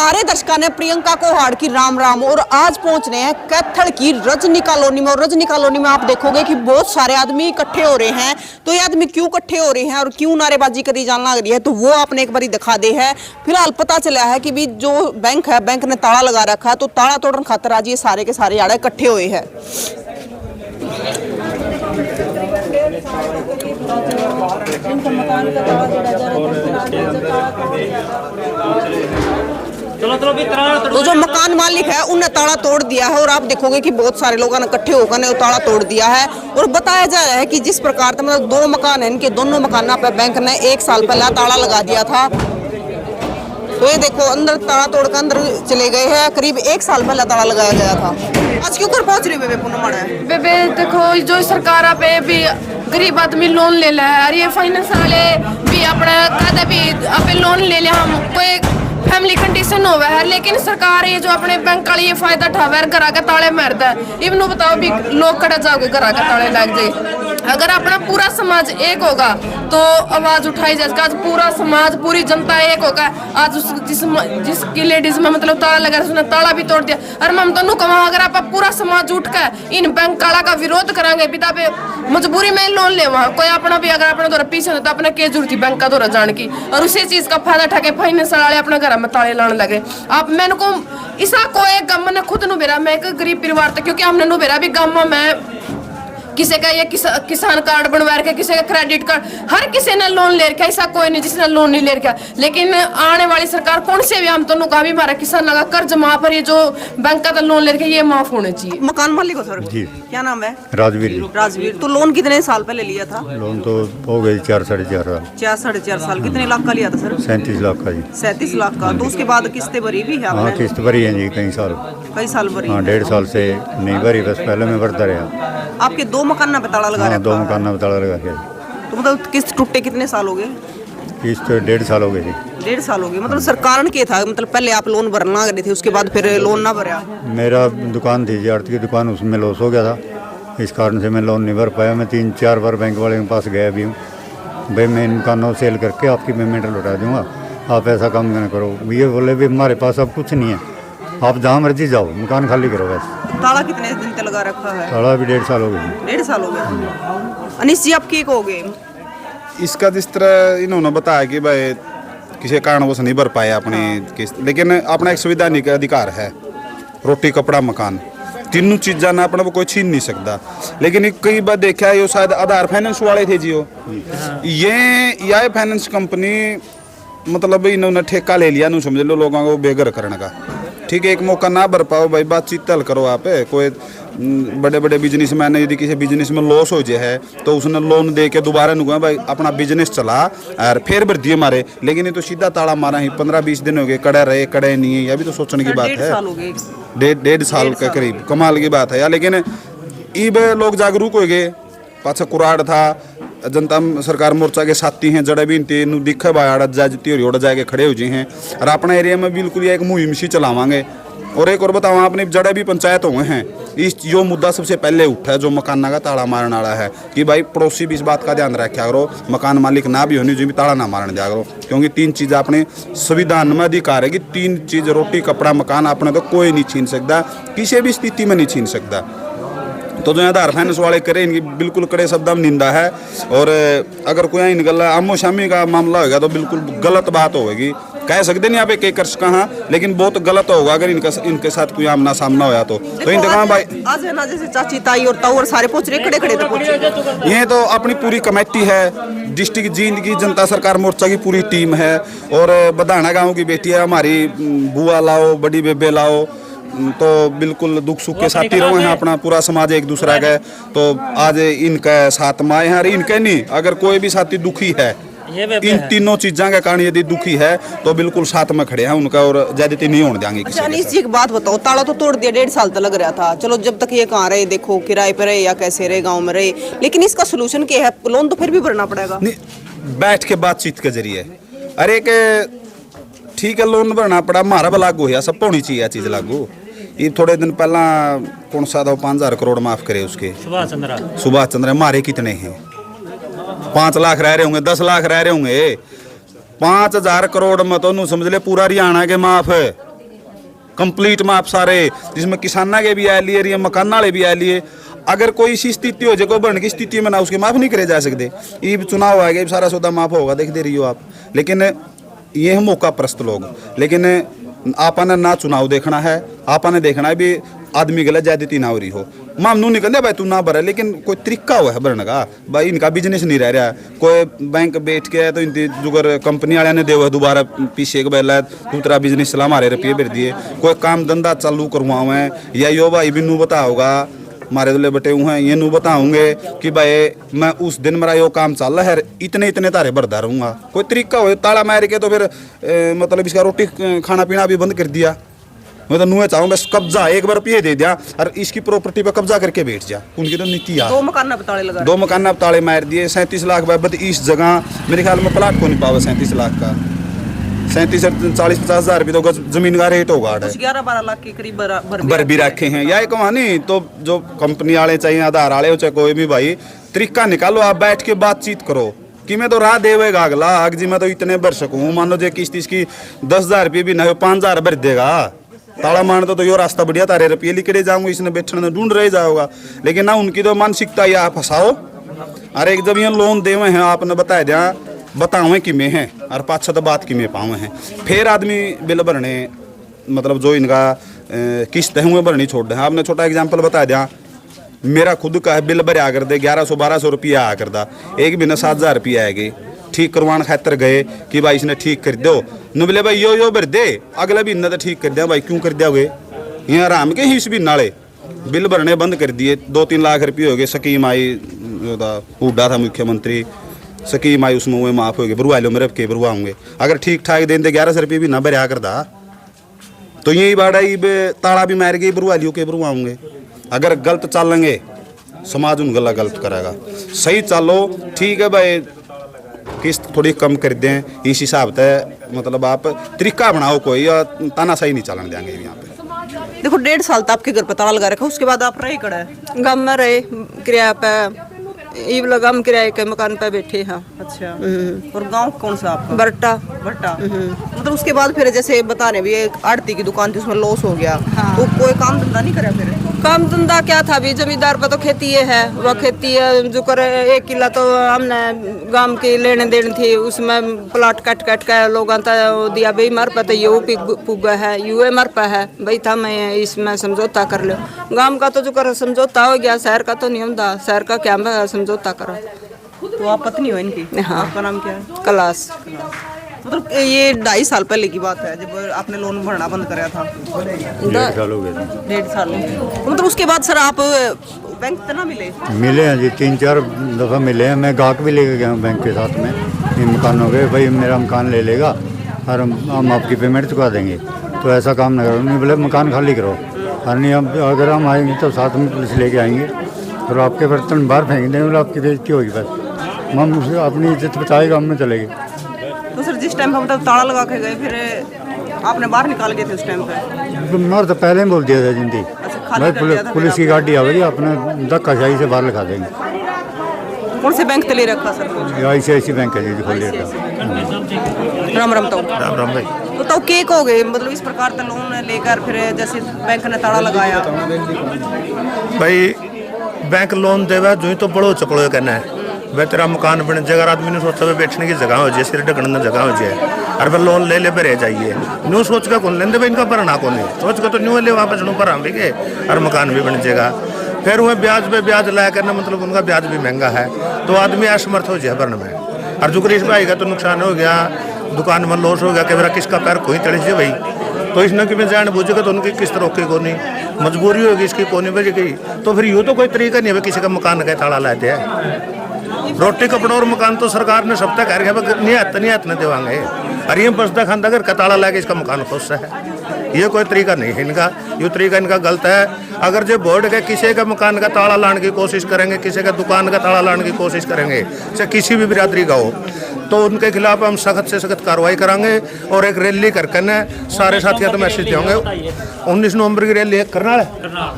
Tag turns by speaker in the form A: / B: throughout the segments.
A: सारे दर्शकों ने प्रियंका को हाड़ की राम राम। और आज पहुंच रहे हैं कैथल की रजनी कॉलोनी में। और रजनी कॉलोनी में आप देखोगे कि बहुत सारे आदमी इकट्ठे हो रहे हैं। तो ये आदमी क्यों इकट्ठे हो रहे हैं और क्यों नारेबाजी करी जाने लग रही है, तो वो आपने एक बार दिखा दे है। फिलहाल पता चला है कि भी जो बैंक है, बैंक ने ताला लगा रखा है, तो ताला तोड़ने खातर आज ये सारे के सारे आड़े इकट्ठे हुए हैं। तो जो मकान मालिक है उन्हें ताला तोड़ दिया है। और आप देखोगे कि बहुत सारे लोगों ने इकट्ठे होकर ने ताला तोड़ दिया है। और बताया जा रहा है कि जिस प्रकार से मतलब दो मकान है, इनके दोनों मकानों पर बैंक ने 1 साल पहले ताला लगा दिया था। तो ये देखो अंदर ताला तोड़कर अंदर चले गए हैं। करीब 1 साल पहले ताला लगाया गया था। आज क्यों कर पहुंच रही बेबे पूनम?
B: बेबे देखो जो सरकार पे भी गरीब आदमी लोन ले ला है और ये फाइनेंस वाले भी अपना कहते भी आप लोन ले लिया, हम कोई फैमिली कंडीशन होवे है, लेकिन सरकार ये जो अपने बैंक वाली ये फायदा उठावे है, घर आके ताले मारता है। इवन बताओ भी लोग कड़ा जाओगे घर आके ताले लग जाए। अगर अपना पूरा समाज एक होगा तो आवाज उठाई जाएगी। आज पूरा समाज पूरी जनता एक होगा। आज जिसकी लेडीज में मतलब ताला लगा उसने ताला भी तोड़ दिया। और मैं तो कहूँ अगर आप पूरा समाज उठ कर इन बैंक काला का विरोध करांगे पिता पे मजबूरी में लोन ले वहाँ कोई अपना भी अगर अपने दौरा पीछे तो अपने के जरूरत थी बैंक का दौरा जान की। और उसी चीज का फायदा उठा के फाइनेंस वाले अपने घर में ताले लाने लगे। आप मैंने को इसा कोई गम ने खुद नु बेरा, मैं एक गरीब परिवार था क्योंकि हमने नु बेरा भी गम में किसी का ये किसान कार्ड बनवा रखा, किसी का क्रेडिट कार्ड, हर किसी ने लोन ले रखा। ऐसा कोई नहीं जिसने लोन नहीं ले रखा। लेकिन आने वाली सरकार कौन से भी हम तो कहा भी हमारा किसान लगा कर्ज माफ और ये जो बैंक का लोन ले रखा ये माफ होने चाहिए।
A: मकान मालिक हो सर जी, क्या नाम है?
C: राजवीर।
A: राजवीर। तो लोन कितने साल पहले लिया था?
C: लोन तो हो गई 4 साढ़े 4 साल।
A: 4 साढ़े 4 साल। कितने लाख का लिया था सर?
C: 37 लाख का जी।
A: 37 लाख का। तो उसके बाद किस्तें भरी भी है?
C: हाँ किस्त भरी है जी, कई साल
A: भरी।
C: हाँ 1.5 साल से नहीं भरी, बस पहले में भरता रहा।
A: आपके 2 मकान ना ताला लगा रखा?
C: 2 मकान में ताला लगा के।
A: तो मतलब किस्त टूटे कितने साल हो गए?
C: किस्त 1.5 साल हो गए जी।
A: 1.5 साल हो गए। मतलब सरकार के था, मतलब पहले आप लोन भरना रहे थे, उसके बाद फिर लोन ना भरा?
C: मेरा दुकान थी जी, आर्ट की दुकान, उसमें लॉस हो गया था। इस कारण से मैं लोन नहीं भर पाया। मैं 3-4 बार बैंक वाले के पास गया भी हूँ, भाई मैं इन दुकानों सेल करके आपकी पेमेंट लौटा दूँगा, आप ऐसा काम न करो। ये बोले भी हमारे पास अब कुछ नहीं है, आप जहाँ मर्जी जाओ, मकान खाली करो बस।
A: ताला कितने दिन तक लगा रखा है?
C: ताला भी 1.5 साल हो गए।
A: 1.5 साल हो गया। अनिश जी आप क्या कहोगे?
D: इसका जिस तरह इन्होंने बताया कि भाई किसी कारणवश नहीं भर पाए अपनी किस्त, लेकिन अपना एक संवैधानिक अधिकार है, रोटी कपड़ा मकान, तीनों चीज़ा ना अपने को कोई छीन नहीं सकता। लेकिन कई बार देखा है, ये शायद आधार फाइनेंस वाले थे जियो, ये फाइनेंस कंपनी मतलब इन्होंने ठेका ले लिया, नहीं समझ लो लोगों को बेघर करने का। ठीक है, एक मौका ना भर पाओ भाई, बातचीत तल करो। आप कोई बड़े बड़े बिजनेसमैन यदि किसी बिजनेस में लॉस हो जाए तो उसने लोन दे के दोबारा नुआ भाई अपना बिजनेस चला और फिर भर दिए मारे। लेकिन ये तो सीधा ताला मारा ही 15-20 दिन हो गए, कड़े रहे कड़े नहीं है, यह भी तो सोचने की बात है। 1.5 साल के करीब कमाल की बात है यार। लेकिन इब लोग जागरूक हो गए। पाछा कुराड़ था, जनता सरकार मोर्चा के साथी हैं, जड़े भी दिखे भाई आड़ जाती और जाके खड़े हो जाए हैं। और अपने एरिया में बिल्कुल एक मुहिम सी चलावांगे। और एक और बताओ, अपने जड़े भी पंचायत हुए हैं, इस जो मुद्दा सबसे पहले उठा है जो मकान का ताला मारने वाला है कि भाई पड़ोसी भी इस बात का ध्यान रखा करो, मकान मालिक ना भी होनी जो भी ताला ना मारने दिया करो। क्योंकि 3 चीज़ अपने संविधान में अधिकार है कि 3 चीज़ रोटी कपड़ा मकान अपने तो कोई नहीं छीन सकता, किसी भी स्थिति में नहीं छीन सकता। तो जो आधार फाइनेंस वाले करें इनकी बिल्कुल कड़े शब्द में निंदा है। और अगर कोई इन गल आमो शामी का मामला होगा तो बिल्कुल गलत बात होगी। कह सकते नहीं आप एक एकड़ कहाँ, लेकिन बहुत गलत होगा अगर इनके साथ कोई आमना सामना होया तो इनका कहा भाई
A: आज है ना, जैसे चाची ताई और ताऊ और सारे पहुंच रहे, खड़े खड़े तो पहुंचे।
D: ये तो अपनी पूरी कमेटी है, डिस्ट्रिक्ट जींद की जनता सरकार मोर्चा की पूरी टीम है। और बधाना गाँव की बेटी है हमारी, बुआ लाओ, बड़ी बेबे लाओ, तो बिल्कुल दुख सुख के साथी रहे हैं। अपना पूरा समाज एक दूसरा का, तो आज इनका साथ में आए हैं। और इनके नहीं, अगर कोई भी साथी दुखी है, इन तीनों चीज़ों के कारण यदि दुखी है तो बिल्कुल साथ में खड़े हैं उनका, और ज्यादती नहीं होने देंगे किसी।
A: अनिश जी एक बात बताओ, ताला तो तोड़ दिया, 1.5 साल तक लग रहा था। चलो जब तक ये कहाँ रहे, देखो किराए पे रहे या कैसे रहे, गाँव में रहे, लेकिन इसका सोल्यूशन क्या है? लोन तो फिर भी भरना पड़ेगा।
D: बैठ के बातचीत के जरिए, अरे ठीक है लोन भरना पड़ा, हमारा भी लागू है, सब होनी चाहिए चीज़ लागू। ये थोड़े दिन पहला कौन सा था 5,000 करोड़ माफ करे उसके, सुभाष चंद्र मारे कितने हैं? 5 लाख रह रहे होंगे, 10 लाख रह रहे होंगे। 5,000 करोड़ में तो समझ ले पूरा हरियाणा के माफ है। कंप्लीट में आप सारे जिसमें किसाना के भी आए लिए मकान वाले भी आए लिए अगर कोई सी स्थिति हो जाए कोई बढ़ने की स्थिति में ना उसके माफ नहीं करे जा सकते। ये चुनाव आएगा सारा सौदा माफ होगा देख दे रही हो आप। लेकिन ये है मौका प्रस्त लोग। लेकिन आपने ना चुनाव देखना है, आपने देखना है भी आदमी गलत ज्यादती ना हो रही हो। मामनू निकल भाई तू ना भरे लेकिन कोई तरीका हुआ है भरने का। भाई इनका बिजनेस नहीं रह रहा है। कोई बैंक बैठ के तो इनकी जुगर कंपनी वाले ने देव दोबारा पीछे एक बेला दूसरा बिजनेस चला हमारे रुपये भर दिए। कोई काम धंधा चालू करवाओ है या यो भाई बिनू बता होगा हमारे दुले बटे हुए हैं ये नू बताऊंगे कि भाई मैं उस दिन मेरा यो काम चल रहा है इतने इतने तारे भरदा रहूँगा। कोई तरीका हो ताला मार के तो फिर मतलब इसका रोटी खाना पीना भी बंद कर दिया। मैं तो नूहे चाहूँ बस कब्जा एक बार रुपये दे दिया और इसकी प्रॉपर्टी पे कब्जा करके बैठ जा। उनकी तो नीति यार
A: 2 मकान पे ताले लगा,
D: 2 मकान पे ताले मार दिए। 37 लाख बाद इस जगह मेरे ख्याल में प्लाट को नहीं पावा 37 लाख का। 37-40-50 हज़ार रुपये तो जमीन का रेट होगा।
A: 11-12 लाख के करीब
D: भर भी रखे हैं या कहानी। तो जो कंपनी वाले चाहिए आधार वाले हो चाहे कोई भी भाई तरीका निकालो। आप बैठ के बातचीत करो कि मैं तो राह देवेगा अगला आग जी मैं तो इतने भर सकूँ। मान लो जो किस्त इसकी 10,000 रुपये भी ना 5,000 भर देगा ताला मान तो यो रास्ता बढ़िया तारे रुपये लिखड़े जाऊंगा इसने बैठने में ढूंढ रहे जाओगा। लेकिन ना उनकी तो मानसिकता या फंसाओ। अरे एक जब ये लोन देवे हैं आपने बताया दिया बतावे कि में हैं और पाछा तो बात कि में पावे हैं फिर आदमी बिल भरने मतलब जो इनका किस्त है वो भरनी छोड़ दें। आपने छोटा एग्जाम्पल बता दिया मेरा खुद का है बिल भरिया कर दे 1100-1200 रुपये आया करदा एक महीना 7,000 रुपये आएगी ठीक करवाने खातर गए कि भाई इसने ठीक कर दो न बोले भाई यो भर दे अगला महीना तो ठीक कर दिया। भाई क्यों कर दिया हुए यहाँ आराम के ही इस भी नाले बिल भरने बंद कर दिए। 2-3 लाख रुपये हो गए। स्कीम आई हुड्डा था मुख्यमंत्री स्कीम आई उसमें वो माफ हो गए भरवा लो मेरे के भरवाऊंगे। अगर ठीक ठाक दें 1100 रुपये भी ना भरिया करदा तो यही बाड़ा ताला भी मार गई भरवा लियो के भरवाऊंगे। अगर गलत चलेंगे समाज उन गला गलत करेगा। सही चलो ठीक है भाई किस्त थोड़ी कम कर दें इस हिसाब से मतलब आप तरीका बनाओ कोई और तानाशाही नहीं चलन देंगे यहाँ पे।
A: देखो 1.5 साल तक आपके घर पर ताला लगा रखा उसके बाद आप रहे कड़ा है
E: गाँव में रहे किराया पे ईब लगा हम किराए के मकान पे बैठे हैं।
A: अच्छा और गांव कौन सा आपका?
E: बरटा
A: बट्टा। मतलब उसके बाद फिर जैसे बता रहे भी एक आड़ती की दुकान थी उसमें लॉस हो गया।
E: हाँ।
A: तो कोई काम धंधा नहीं करा फिर?
E: काम धंधा क्या था भी जमींदार पर तो खेती है वह खेती है जो करे 1 किला तो हमने गांव की लेने देने थी उसमें प्लाट कट कट के लोगों तो दिया भाई मर पे तो ये पुगा है यूए मर पे है भाई था मैं इसमें समझौता कर लो। गांव का तो जो कर समझौता हो गया शहर का तो नहीं होता। शहर का क्या समझौता करो।
A: तो आप पत्नी हो इनकी?
E: हाँ।
A: आपका नाम क्या है?
E: क्लास।
A: मतलब ये 2.5 साल पहले की बात है जब आपने लोन भरना बंद कराया था।
C: 1.5 साल हो गए।
A: 1.5 साल मतलब उसके बाद सर आप बैंक से ना
C: मिले हैं जी 3-4 दफ़ा मिले हैं। मैं गाहक भी लेके गया हूँ बैंक के साथ में इन मकानों के भाई मेरा मकान ले लेगा और हम आपकी पेमेंट चुका देंगे तो ऐसा काम ना करो। नहीं बोले मकान खाली करो और नहीं अब अगर हम आएंगे तो साथ में पुलिस लेके आएंगे और आपके बर्तन बाहर फेंक देंगे। बोले आपकी बेइज्जती होगी बस हम उसे अपनी इज्जत बचाएगा हम में चलेगी।
A: तो सर जिस टाइम पर मतलब ताला लगा के गए फिर आपने बाहर निकाल गए थे उस टाइम पे?
C: मर तो पहले ही बोल दिया था जिंदी
A: खाली
C: भाई
A: कर दिया था
C: पुलिस की गाड़ी आवेगी अपने धक्काशाही से बाहर लगा देंगे।
A: कौन से बैंक से ले रखा सर?
C: ICICI बैंक है जी खोल लिया।
A: राम राम तो
F: राम राम भाई
A: तो केक हो गए मतलब इस प्रकार का लोन लेकर फिर जैसे बैंक ने ताला लगाया।
F: भाई बैंक लोन देवा जो ही तो बड़ो चपड़ो करना है वह तेरा मकान बन जाएगा। आदमी ने सोचा वह बैठने की जगह हो जाए सिर ढकने की जगह हो जाए और वह लोन ले भरे जाइए न्यू सोच का कौन लेंदे भाई इनका भरना कौन है सोच का तो न्यू ले वहाँ पर भरा भी और मकान भी बन जाएगा। फिर वह ब्याज पे ब्याज लाया करना मतलब उनका ब्याज भी महंगा है तो आदमी असमर्थ हो जाए भरने में। और जो गरीब भाई का तो नुकसान हो गया दुकान में लॉस हो गया कि मेरा किसका पैर कोई चढ़ जाए भाई तो इसने कि मैं जान बूझेगा तो उनकी किस्त रोके को नहीं मजबूरी होगी इसकी कोनी बज गई तो फिर यूँ तो कोई तरीका नहीं है किसी का मकान का ताला लाते हैं। रोटी कपड़ा और मकान तो सरकार ने सब तक नियत न देवांगे और ये बसदा खानदा घर का ताला लाके इसका मकान खुश है। ये कोई तरीका नहीं है इनका ये तरीका इनका गलत है। अगर जो बोर्ड के किसी का मकान का ताला लाने की कोशिश करेंगे किसी का दुकान का ताला लाने की कोशिश करेंगे चाहे किसी भी बिरादरी का हो तो उनके खिलाफ हम सख्त से सख्त कार्रवाई करांगे और एक रैली करके सारे साथियों को मैसेज देंगे। 19 नवंबर की रैली है करनाल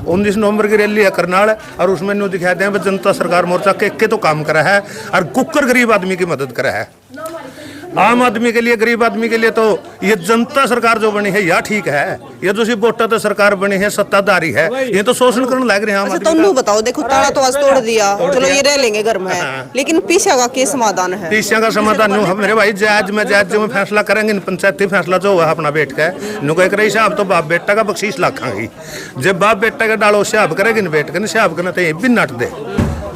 F: 19 नवंबर की रैली है करनाल और उसमें न्यू दिखाते हैं जनता सरकार मोर्चा के तो काम करा है और कुकर गरीब आदमी की मदद करा है। आम आदमी के लिए, गरीब आदमी के लिए तो ये जनता सरकार जो बनी है यह ठीक है। ये जो सी वोटा तो सरकार बनी है, सत्ताधारी है, ये तो शोषण करने लग रहे हैं आम
A: अच्छा,
F: आदमी
A: तो
F: का।
A: बताओ, देखो ताला तो आज तोड़ दिया, चलो ये रह लेंगे घर में, लेकिन पीछे का क्या समाधान है?
F: पीछे का समाधान न्यू है मेरे भाई, जायज में फैसला करेंगे, पंचायती फैसला जो हुआ अपना बैठ के नु कह रही साहब तो बाप बेटा का बख्शीश लाखांगी, जब बाप बेटा का डालो सियाब करेगी न बैठ के सियाब करना तो ये भी नट दे,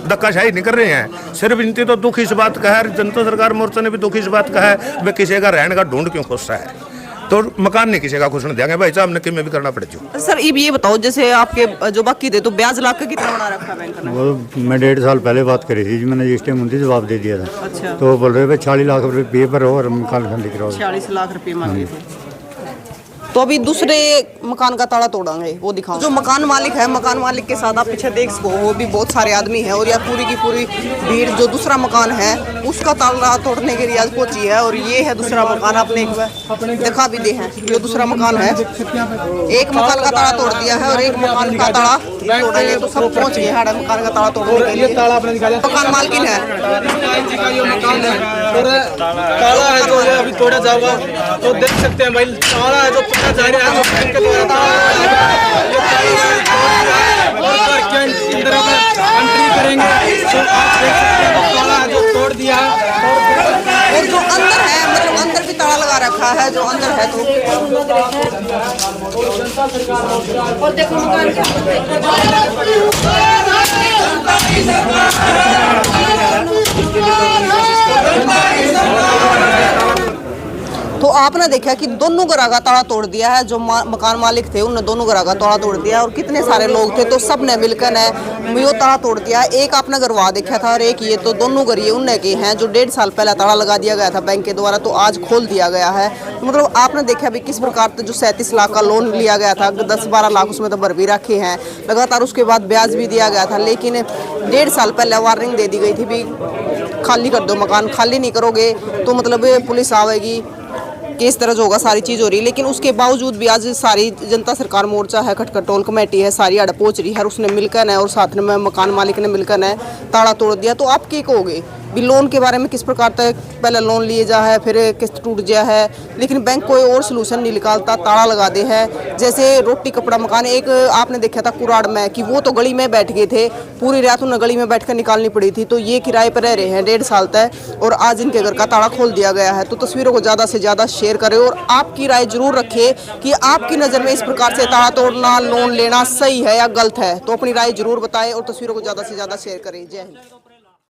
F: धक्काशाही नहीं कर रहे हैं। सिर्फ इनकी तो दुख इस बात का है, जनता सरकार मोर्चा ने भी दुख इस बात का है, वे किसी का रहने का ढूंढ क्यों खुश है, तो मकान नहीं किसी का खुश नहीं देंगे भाई साहब ने, कि में भी करना पड़े जो।
A: सर ये बताओ, जैसे आपके जो बाकी थे तो ब्याज लाख का कितना बना रखा है बैंक ने?
C: वो मैं 1.5 साल पहले बात करी थी, मैंने जिस टाइम उनसे जवाब दे दिया था।
A: अच्छा,
C: तो वो बोल रहे भाई 40 लाख रुपए पे पर हो और मकान खाली कराओ।
A: 40 लाख रुपए मांगे थे। तो अभी दूसरे मकान का ताला तोड़ांगे, वो दिखाओ। जो मकान मालिक है, मकान मालिक के साथ आप पीछे देख सको, वो भी बहुत सारे आदमी हैं और यह पूरी की पूरी भीड़ जो दूसरा मकान है उसका ताला तोड़ने के लिए आज पहुंची है। और ये है दूसरा मकान, आपने एक बार दिखा भी दे हैं, ये दूसरा मकान है। एक मकान का ताला तोड़ दिया है और एक मकान का ताला तोड़ेंगे, तो सब पहुंच गए हैं मकान का ताला तोड़ने के लिए। मकान मालकिन है,
G: ताला है जो अभी तोड़ा जाएगा, तो देख सकते हैं भाई, ताला है जो तोड़ा जा रहा है, बैंक के द्वारा अंदर एंट्री करेंगे, तो आप देख सकते हैं ताला है जो तोड़ दिया है।
A: और जो अंदर है, मतलब अंदर भी ताला लगा रखा है, जो अंदर है तो
B: और देखो मकान
A: तो आपने देखा कि दोनों घरों का ताला तोड़ दिया है। जो मकान मालिक थे उन्होंने दोनों घरों का ताला तोड़ दिया और कितने सारे लोग थे तो सब ने मिलकर ने वो ताला तोड़ दिया। एक आपने घरवा देखा था और एक ये, तो दोनों घर ये उन्हें के हैं जो 1.5 साल पहले ताला लगा दिया गया था बैंक के द्वारा, तो आज खोल दिया गया है। मतलब आपने देखा भी किस प्रकार से जो 37 लाख का लोन लिया गया था, 10-12 लाख उसमें तो भर भी रखे हैं लगातार, उसके बाद ब्याज भी दिया गया था। लेकिन 1.5 साल पहले वार्निंग दे दी गई थी भी खाली कर दो मकान, खाली नहीं करोगे तो मतलब पुलिस आवेगी, किस तरह जो होगा सारी चीज़ हो रही है। लेकिन उसके बावजूद भी आज सारी जनता सरकार मोर्चा है, खटखट टोल कमेटी है, सारी आड़ पहुंच रही है और उसने मिलकर है और साथ में मकान मालिक ने मिलकर है ताला तोड़ दिया। तो आप क्या कहोगे भी लोन के बारे में, किस प्रकार तक पहले लोन लिए जा है, फिर किस्त टूट गया है, लेकिन बैंक कोई और सलूशन नहीं निकालता, ताला लगा दे है। जैसे रोटी कपड़ा मकान, एक आपने देखा था कुराड़ में कि वो तो गली में बैठ गए थे, पूरी रात उन्हें गली में बैठकर निकालनी पड़ी थी, तो ये किराए पर रह रहे हैं 1.5 साल तक और आज इनके घर का ताला खोल दिया गया है। तो तस्वीरों को ज़्यादा से ज़्यादा शेयर करें और आपकी राय जरूर रखें कि आपकी नज़र में इस प्रकार से ताला तोड़ना, लोन लेना सही है या गलत है, तो अपनी राय जरूर बताएं और तस्वीरों को ज़्यादा से ज़्यादा शेयर करें। जय हिंद।